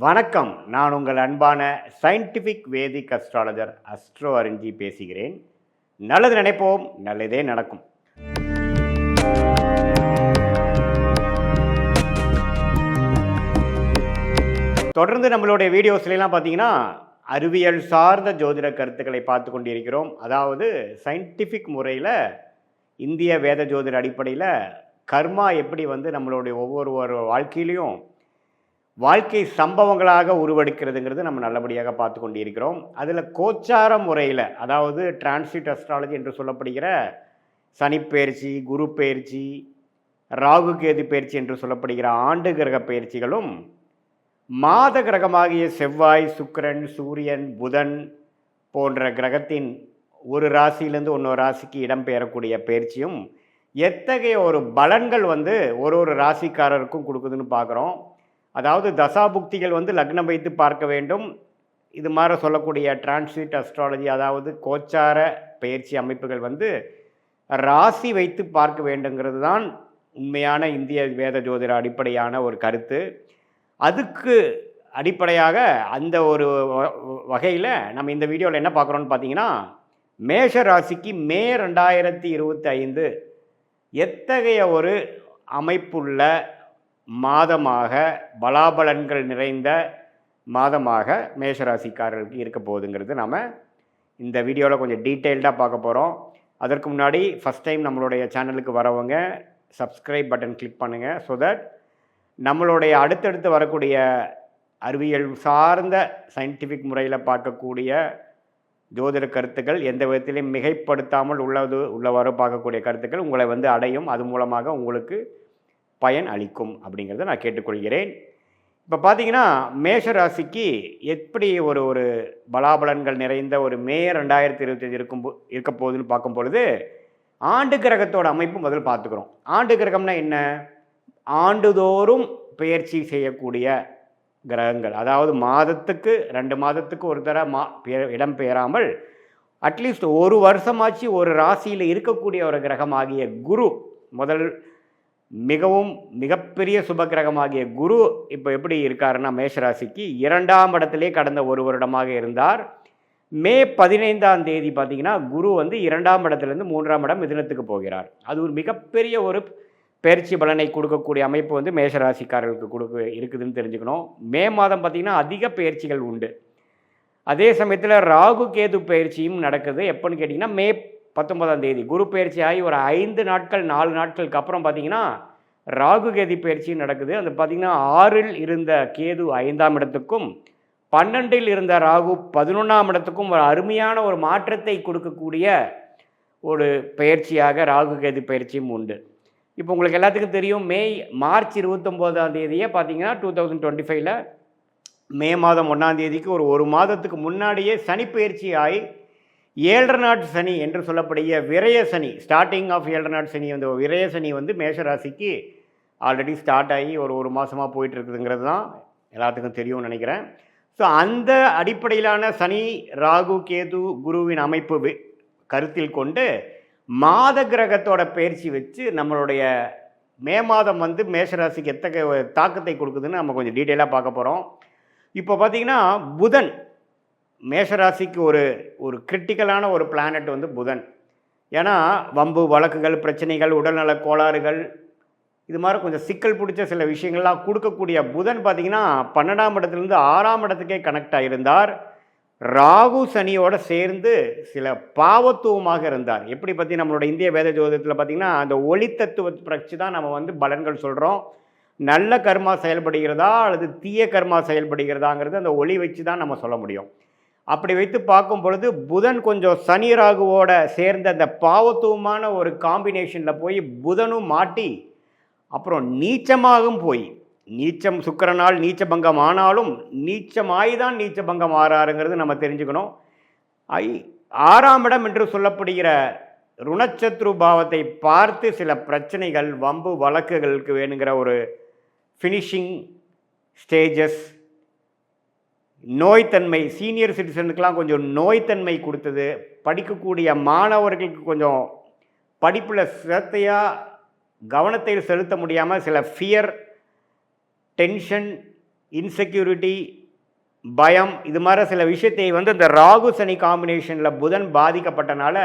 வணக்கம். நான் உங்கள் அன்பான சயின்டிஃபிக் வேதிக் அஸ்ட்ராலஜர் அஸ்ட்ரோ அரிஞ்சி பேசுகிறேன். நல்லது நினைப்போம், நல்லதே நடக்கும். தொடர்ந்து நம்மளுடைய வீடியோஸ்லாம் பார்த்தீங்கன்னா அறிவியல் சார்ந்த ஜோதிட கருத்துக்களை பார்த்து கொண்டிருக்கிறோம். அதாவது சயின்டிஃபிக் முறையில் இந்திய வேத ஜோதிட அடிப்படையில் கர்மா எப்படி நம்மளுடைய ஒவ்வொரு வாழ்க்கையிலையும் வாழ்க்கை சம்பவங்களாக உருவெடுக்கிறதுங்கிறது நம்ம நல்லபடியாக பார்த்து கொண்டிருக்கிறோம். அதில் கோச்சார முறையில், அதாவது டிரான்சிட் அஸ்ட்ராலஜி என்று சொல்லப்படுகிற சனிப்பெயர்ச்சி, குரு பெயர்ச்சி, ராகு கேது பெயர்ச்சி என்று சொல்லப்படுகிற ஆண்டு கிரக பெயர்ச்சிகளும், மாத கிரகமாகிய செவ்வாய், சுக்கிரன், சூரியன், புதன் போன்ற கிரகத்தின் ஒரு ராசியிலேருந்து இன்னொரு ராசிக்கு இடம்பெயரக்கூடிய பயிற்சியும் எத்தகைய ஒரு பலன்கள் ஒரு ராசிக்காரருக்கும் கொடுக்குதுன்னு பார்க்குறோம். அதாவது தசாபுக்திகள் லக்னம் வைத்து பார்க்க வேண்டும். இது மாதிரி சொல்லக்கூடிய டிரான்சிட் அஸ்ட்ராலஜி, அதாவது கோச்சார பயிற்சி அமைப்புகள் ராசி வைத்து பார்க்க வேண்டுங்கிறது தான் உண்மையான இந்திய வேத ஜோதிட அடிப்படையான ஒரு கருத்து. அதுக்கு அடிப்படையாக அந்த ஒரு வகையில் நம்ம இந்த வீடியோவில் என்ன பார்க்குறோன்னு பார்த்தீங்கன்னா, மேஷ ராசிக்கு மே 2025 எத்தகைய ஒரு அமைப்புள்ள மாதமாக, பலாபலன்கள் நிறைந்த மாதமாக மேஷராசிக்காரர்களுக்கு இருக்க போகுதுங்கிறது நாம் இந்த வீடியோவில் கொஞ்சம் டீட்டெயில்டாக பார்க்க போகிறோம். அதற்கு முன்னாடி ஃபஸ்ட் டைம் நம்மளுடைய சேனலுக்கு வரவங்க சப்ஸ்கிரைப் பட்டன் கிளிக் பண்ணுங்கள். ஸோ தட் நம்மளுடைய அடுத்தடுத்து வரக்கூடிய அறிவியல் சார்ந்த சயின்டிஃபிக் முறையில் பார்க்கக்கூடிய ஜோதிட கருத்துக்கள் எந்த விதத்திலையும் மிகைப்படுத்தாமல் உள்ளவாறு பார்க்கக்கூடிய கருத்துக்கள் உங்களை அடையும். அது மூலமாக உங்களுக்கு பயன் அளிக்கும் அப்படிங்கிறத நான் கேட்டுக்கொள்கிறேன். இப்போ பார்த்தீங்கன்னா மேஷ ராசிக்கு எப்படி ஒரு பலாபலன்கள் நிறைந்த ஒரு மே 2025 இருக்க போகுதுன்னு பார்க்கும் பொழுது, ஆண்டு கிரகத்தோட அமைப்பு முதல் பார்த்துக்கிறோம். ஆண்டு கிரகம்னா என்ன? ஆண்டுதோறும் பெயர்ச்சி செய்யக்கூடிய கிரகங்கள். அதாவது மாதத்துக்கு 2 மாதத்துக்கு ஒரு தடவை இடம் பெயராமல் அட்லீஸ்ட் ஒரு வருஷமாச்சு ஒரு ராசியில் இருக்கக்கூடிய ஒரு கிரகமாகிய குரு, மிகப்பெரிய சுப கிரகமாகிய குரு இப்போ எப்படி இருக்காருன்னா, மேஷராசிக்கு 2ஆம் இடத்திலே கடந்த ஒரு வருடமாக இருந்தார். மே 15ஆம் தேதி பார்த்தீங்கன்னா குரு 2ஆம் இடத்துலேருந்து 3ஆம் இடம் மிதுனத்துக்கு போகிறார். அது ஒரு மிகப்பெரிய ஒரு பயிற்சி பலனை கொடுக்கக்கூடிய அமைப்பு மேஷராசிக்காரர்களுக்கு இருக்குதுன்னு தெரிஞ்சுக்கணும். மே மாதம் பார்த்திங்கன்னா அதிக பயிற்சிகள் உண்டு. அதே சமயத்தில் ராகு கேது பயிற்சியும் நடக்குது. எப்போன்னு கேட்டிங்கன்னா மே 19ஆம் தேதி குரு பயிற்சி ஆகி ஒரு 5 நாட்கள் 4 நாட்களுக்கு அப்புறம் பார்த்திங்கன்னா ராகு கேது பயிற்சியும் நடக்குது. அது பார்த்திங்கன்னா 6இல் இருந்த கேது 5ஆம் இடத்துக்கும் 12இல் இருந்த ராகு 11ஆம் இடத்துக்கும் ஒரு அருமையான ஒரு மாற்றத்தை கொடுக்கக்கூடிய ஒரு பயிற்சியாக ராகு கேது பயிற்சியும் உண்டு. இப்போ உங்களுக்கு எல்லாத்துக்கும் தெரியும், மார்ச் 29ஆம் தேதியே பார்த்திங்கன்னா 2025 மே மாதம் 1ஆம் தேதிக்கு ஒரு மாதத்துக்கு முன்னாடியே சனி பயிற்சி ஆகி 7 நாட்டு சனி என்று சொல்லக்கூடிய விரய சனி, ஸ்டார்டிங் ஆஃப் 7 நாட்டு சனி விரய சனி மேஷராசிக்கு ஆல்ரெடி ஸ்டார்ட் ஆகி ஒரு மாதமாக போயிட்டுருக்குதுங்கிறது தான் எல்லாத்துக்கும் தெரியும்னு நினைக்கிறேன். ஸோ அந்த அடிப்படையிலான சனி, ராகு, கேது, குருவின் அமைப்பு கருத்தில் கொண்டு மாத கிரகத்தோட பயிற்சி வச்சு நம்மளுடைய மே மாதம் மேஷராசிக்கு எத்தகைய தாக்கத்தை கொடுக்குதுன்னு நம்ம கொஞ்சம் டீட்டெயிலாக பார்க்க போகிறோம். இப்போ பார்த்திங்கன்னா புதன் மேஷராசிக்கு ஒரு கிரிட்டிக்கலான ஒரு பிளானட் புதன். ஏன்னா வம்பு வழக்குகள், பிரச்சனைகள், உடல்நல கோளாறுகள், இது மாதிரி கொஞ்சம் சிக்கல் பிடிச்ச சில விஷயங்கள்லாம் கொடுக்கக்கூடிய புதன் பார்த்திங்கன்னா 12ஆம் இடத்துலேருந்து 6ஆம் இடத்துக்கே கனெக்ட் ஆகியிருந்தார். ராகு சனியோடு சேர்ந்து சில பாவத்துவமாக இருந்தார். எப்படி பற்றி நம்மளோட இந்திய வேத ஜோதிடத்தில் பார்த்திங்கன்னா அந்த ஒளி தத்துவத்தை பற்றி தான் நம்ம பலன்கள் சொல்கிறோம். நல்ல கர்மா செயல்படுகிறதா அல்லது தீய கர்மா செயல்படுகிறதாங்கிறது அந்த ஒளி வச்சு தான் நம்ம சொல்ல முடியும். அப்படி வைத்து பார்க்கும் பொழுது புதன் கொஞ்சம் சனி ராகுவோட சேர்ந்த அந்த பாவத்துவமான ஒரு காம்பினேஷனில் போய் புதனும் மாட்டி அப்புறம் நீச்சமாகவும் போய் நீச்சம் சுக்கிரனால் நீச்சபங்கம் ஆனாலும் நீச்சமாய் தான் நீச்சபங்கம் ஆறாருங்கிறது நம்ம தெரிஞ்சுக்கணும். 6ஆம் இடம் என்று சொல்லப்படுகிற ருணச்சத்ரு பாவத்தை பார்த்து சில பிரச்சனைகள், வம்பு வழக்குகளுக்கு வேணுங்கிற ஒரு ஃபினிஷிங் ஸ்டேஜஸ், நோய்த்தன்மை, சீனியர் சிட்டிசனுக்கெலாம் கொஞ்சம் நோய்த்தன்மை கொடுத்தது. படிக்கக்கூடிய மாணவர்களுக்கு கொஞ்சம் படிப்பில் சிரத்தையாக கவனத்தை செலுத்த முடியாமல் சில ஃபியர், டென்ஷன், இன்செக்யூரிட்டி, பயம், இது மாதிரி சில விஷயத்தை வந்து இந்த ராகு சனி காம்பினேஷனில் புதன் பாதிக்கப்பட்டனால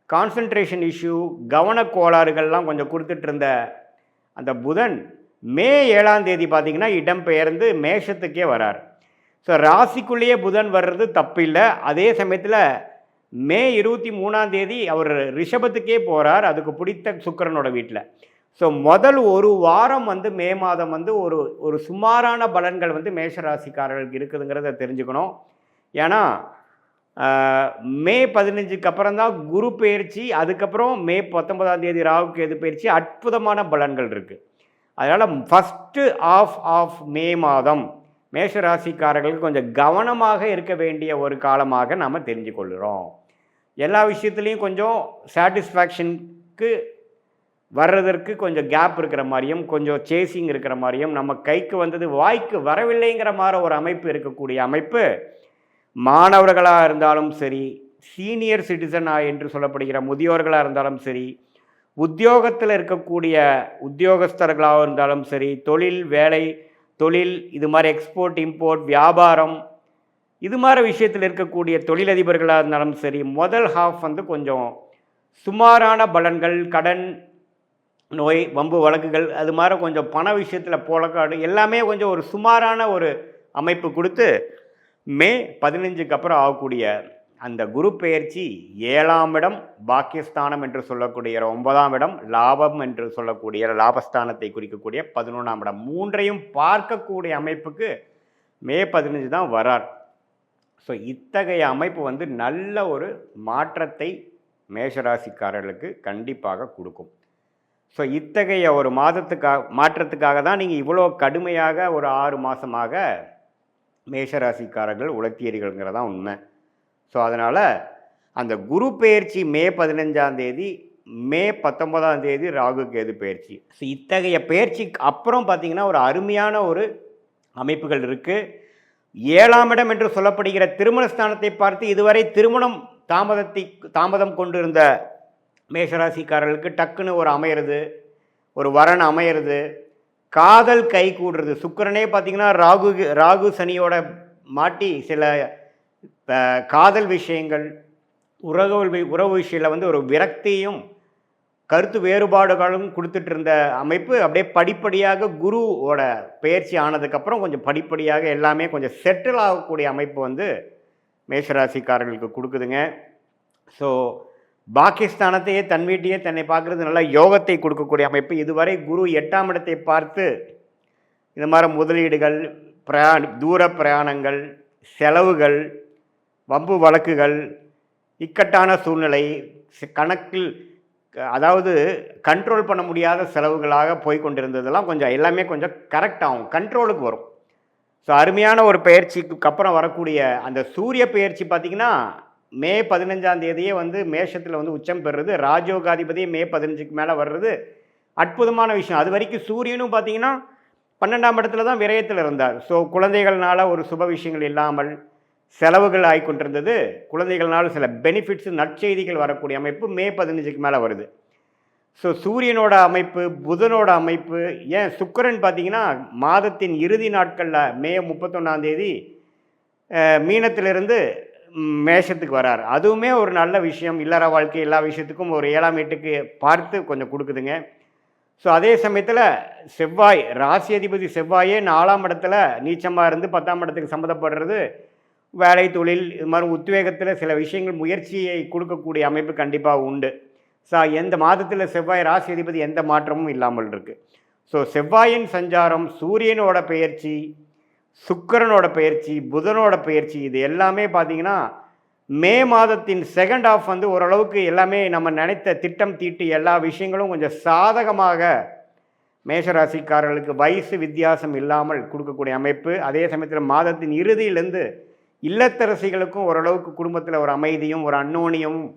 கான்சன்ட்ரேஷன் இஷ்யூ, கவனக்கோளாறுகள்லாம் கொஞ்சம் கொடுத்துட்டு இருந்த அந்த புதன் மே 7ஆம் தேதி பார்த்திங்கன்னா இடம்பெயர்ந்து மேஷத்துக்கே வரார். ஸோ ராசிக்குள்ளேயே புதன் வர்றது தப்பு இல்லை. அதே சமயத்தில் மே 23ஆம் தேதி அவர் ரிஷபத்துக்கே போகிறார், அதுக்கு பிடித்த சுக்கிரனோட வீட்டில். ஸோ முதல் ஒரு வாரம் வந்து மே மாதம் வந்து ஒரு சுமாரான பலன்கள் வந்து மேஷராசிக்காரர்களுக்கு இருக்குதுங்கிறத தெரிஞ்சுக்கணும். ஏன்னா மே 15க்கு அப்புறம் தான் குரு பயிற்சி, அதுக்கப்புறம் மே 19ஆம் தேதி ராகு கேது பயிற்சி, அற்புதமான பலன்கள் இருக்குது. அதனால் ஃபஸ்ட்டு ஆஃப் மே மாதம் மேஷராசிக்காரர்களுக்கு கொஞ்சம் கவனமாக இருக்க வேண்டிய ஒரு காலமாக நாம் தெரிஞ்சு கொள்கிறோம். எல்லா விஷயத்துலேயும் கொஞ்சம் சாட்டிஸ்ஃபேக்ஷனுக்கு வர்றதற்கு கொஞ்சம் கேப் இருக்கிற மாதிரியும், கொஞ்சம் சேசிங் இருக்கிற மாதிரியும், நம்ம கைக்கு வந்தது வாய்க்கு வரவில்லைங்கிற மாதிரி ஒரு அமைப்பு இருக்கக்கூடிய அமைப்பு மாணவர்களாக இருந்தாலும் சரி, சீனியர் சிட்டிசனாக என்று சொல்லப்படுகிற முதியோர்களாக இருந்தாலும் சரி, உத்தியோகத்தில் இருக்கக்கூடிய உத்தியோகஸ்தர்களாக இருந்தாலும் சரி, தொழில் இது மாதிரி எக்ஸ்போர்ட் இம்போர்ட் வியாபாரம் இது மாதிரி விஷயத்தில் இருக்கக்கூடிய தொழிலதிபர்களாக இருந்தாலும் சரி, முதல் ஹாஃப் வந்து கொஞ்சம் சுமாரான பலன்கள், கடன், நோய், வம்பு வழக்குகள், அது மாதிரி கொஞ்சம் பண விஷயத்தில் போலக்காடு எல்லாமே கொஞ்சம் ஒரு சுமாரான ஒரு அமைப்பு கொடுத்து மே 15க்கு அப்புறம் ஆகக்கூடிய அந்த குரு பெயர்ச்சி 7ஆம் இடம் பாக்கியஸ்தானம் என்று சொல்லக்கூடிய 9ஆம் இடம், லாபம் என்று சொல்லக்கூடிய லாபஸ்தானத்தை குறிக்கக்கூடிய 11ஆம் இடம், மூன்றையும் பார்க்கக்கூடிய அமைப்புக்கு மே 15 தான் வரார். ஸோ இத்தகைய அமைப்பு வந்து நல்ல ஒரு மாற்றத்தை மேஷராசிக்காரர்களுக்கு கண்டிப்பாக கொடுக்கும். ஸோ இத்தகைய ஒரு மாற்றத்துக்காக தான் நீங்கள் இவ்வளோ கடுமையாக ஒரு 6 மாதமாக மேஷராசிக்காரர்கள் உழைத்தீர்கள்ங்கிறதான் உண்மை. ஸோ அதனால் அந்த குரு பெயர்ச்சி மே 15ஆம் தேதி, மே 19ஆம் தேதி ராகு கேது பெயர்ச்சி. ஸோ இத்தகைய பெயர்ச்சிக்கு அப்புறம் பார்த்திங்கன்னா ஒரு அருமையான ஒரு அமைப்புகள் இருக்குது. 7ஆம் இடம் என்று சொல்லப்படுகிற திருமணஸ்தானத்தை பார்த்து இதுவரை திருமணம் தாமதம் கொண்டிருந்த மேஷராசிக்காரர்களுக்கு டக்குன்னு ஒரு அமையிறது, ஒரு வரன் அமையிறது, காதல் கை கூடுறது. சுக்கிரனே பார்த்திங்கன்னா ராகு சனியோட மாட்டி சில காதல் விஷயங்கள், உறவு விஷயத்தில் வந்து ஒரு விரக்தியும் கருத்து வேறுபாடுகளும் கொடுத்துட்டு இருந்த அமைப்பு அப்படியே படிப்படியாக குருவோட பெயர்ச்சி ஆனதுக்கப்புறம் கொஞ்சம் படிப்படியாக எல்லாமே கொஞ்சம் செட்டில் ஆகக்கூடிய அமைப்பு வந்து மேஷராசிக்காரர்களுக்கு கொடுக்குதுங்க. ஸோ பாகிஸ்தானத்தையே தன் வீட்டையே தன்னை பார்க்குறது நல்லா யோகத்தை கொடுக்கக்கூடிய அமைப்பு. இதுவரை குரு 8ஆம் இடத்தை பார்த்து இந்த மாதிரி முதலீடுகள், தூர பிரயாணங்கள், செலவுகள், வம்பு வழக்குகள், இக்கட்டான சூழ்நிலை, கணக்கில் அதாவது கண்ட்ரோல் பண்ண முடியாத செலவுகளாக போய் கொண்டிருந்ததெல்லாம் கொஞ்சம் எல்லாமே கொஞ்சம் கரெக்ட் ஆகும், கண்ட்ரோலுக்கு வரும். ஸோ அருமையான ஒரு பயிற்சிக்கு அப்புறம் வரக்கூடிய அந்த சூரிய பயிற்சி பார்த்திங்கன்னா மே 15ஆம் தேதியே வந்து மேஷத்தில் வந்து உச்சம் பெறுறது, ராஜயோகாதிபதியே மே 15க்கு மேலே வர்றது அற்புதமான விஷயம். அது வரைக்கும் சூரியனும் பார்த்திங்கன்னா 12ஆம் இடத்துல தான் விரயத்தில் இருந்தார். ஸோ குழந்தைகள்னால ஒரு சுப விஷயங்கள் இல்லாமல் செலவுகள் ஆகிக்கொண்டிருந்தது. குழந்தைகள்னால சில பெனிஃபிட்ஸு, நற்செய்திகள் வரக்கூடிய அமைப்பு மே 15க்கு மேலே வருது. ஸோ சூரியனோட அமைப்பு, புதனோட அமைப்பு, ஏன் சுக்கிரன் பார்த்திங்கன்னா மாதத்தின் இறுதி நாட்களில் மே 31ஆம் தேதி மீனத்திலிருந்து மேஷத்துக்கு வரார். அதுவுமே ஒரு நல்ல விஷயம். இல்லற வாழ்க்கை எல்லா விஷயத்துக்கும் ஒரு 7ஆம் வீட்டுக்கு பார்த்து கொஞ்சம் கொடுக்குதுங்க. ஸோ அதே சமயத்தில் செவ்வாய், ராசி அதிபதி செவ்வாயே 4ஆம் இடத்துல நீச்சமாக இருந்து 10ஆம் இடத்துக்கு சம்மந்தப்படுறது வேலை, தொழில், இது மாதிரி உத்வேகத்தில் சில விஷயங்கள் முயற்சியை கொடுக்கக்கூடிய அமைப்பு கண்டிப்பாக உண்டு. ஸோ எந்த மாதத்தில் செவ்வாய் ராசி அதிபதி எந்த மாற்றமும் இல்லாமல் இருக்குது. ஸோ செவ்வாயின் சஞ்சாரம், சூரியனோட பெயர்ச்சி, சுக்கிரனோட பெயர்ச்சி, புதனோட பெயர்ச்சி, இது எல்லாமே பார்த்திங்கன்னா மே மாதத்தின் செகண்ட் ஹாஃப் வந்து ஓரளவுக்கு எல்லாமே நம்ம நினைத்த திட்டம் தீட்டி எல்லா விஷயங்களும் கொஞ்சம் சாதகமாக மேஷராசிக்காரர்களுக்கு வயசு வித்தியாசம் இல்லாமல் கொடுக்கக்கூடிய அமைப்பு. அதே சமயத்தில் மாதத்தின் இறுதியிலேருந்து இல்லத்தரசிகளுக்கும் ஓரளவுக்கு குடும்பத்தில் ஒரு அமைதியும் ஒரு அன்னோனியமும்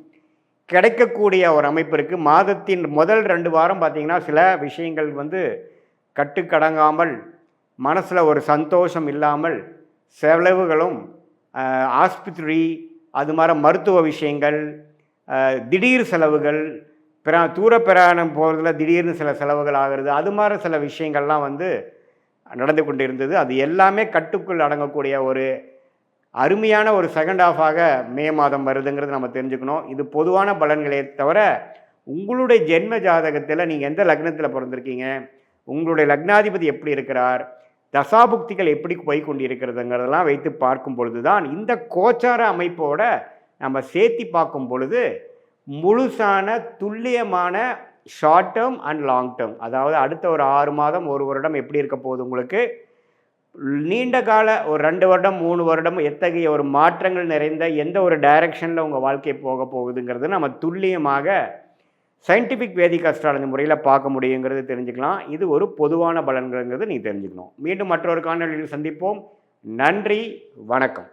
கிடைக்கக்கூடிய ஒரு அமைப்பு இருக்குது. மாதத்தின் முதல் 2 வாரம் பார்த்திங்கன்னா சில விஷயங்கள் வந்து கட்டுக்கடங்காமல், மனசில் ஒரு சந்தோஷம் இல்லாமல், செலவுகளும், ஆஸ்பத்திரி, அது மாதிரி மருத்துவ விஷயங்கள், திடீர் செலவுகள், தூர பிரயாணம் போகிறதுல திடீர்னு சில செலவுகள் ஆகிறது, அது மாதிரி சில விஷயங்கள்லாம் வந்து நடந்து கொண்டு இருந்தது. அது எல்லாமே கட்டுக்குள் அடங்கக்கூடிய ஒரு அருமையான ஒரு செகண்ட் ஹாஃபாக மே மாதம் வருதுங்கிறது நம்ம தெரிஞ்சுக்கணும். இது பொதுவான பலன்களே தவிர உங்களுடைய ஜென்ம ஜாதகத்தில் நீங்கள் எந்த லக்னத்தில் பிறந்திருக்கீங்க, உங்களுடைய லக்னாதிபதி எப்படி இருக்கிறார், தசாபுக்திகள் எப்படி போய் கொண்டு இருக்கிறதுங்கிறதெல்லாம் வைத்து பார்க்கும் பொழுது தான் இந்த கோச்சார அமைப்போட நம்ம சேர்த்தி பார்க்கும் பொழுது முழுசான துல்லியமான short term and long term, அதாவது அடுத்த ஒரு 6 மாதம் 1 வருடம் எப்படி இருக்க போகுது, உங்களுக்கு நீண்ட கால ஒரு 2 வருடம் 3 வருடம் எத்தகைய ஒரு மாற்றங்கள் நிறைந்த எந்த ஒரு டைரக்ஷனில் உங்கள் வாழ்க்கை போக போகுதுங்கிறது நம்ம துல்லியமாக சயின்டிஃபிக் வேதிக் அஸ்ட்ராலஜி முறையில் பார்க்க முடியுங்கிறது தெரிஞ்சுக்கலாம். இது ஒரு பொதுவான பலன்கிறது நீ தெரிஞ்சுக்கணும். மீண்டும் மற்றொரு காணொலியில் சந்திப்போம். நன்றி, வணக்கம்.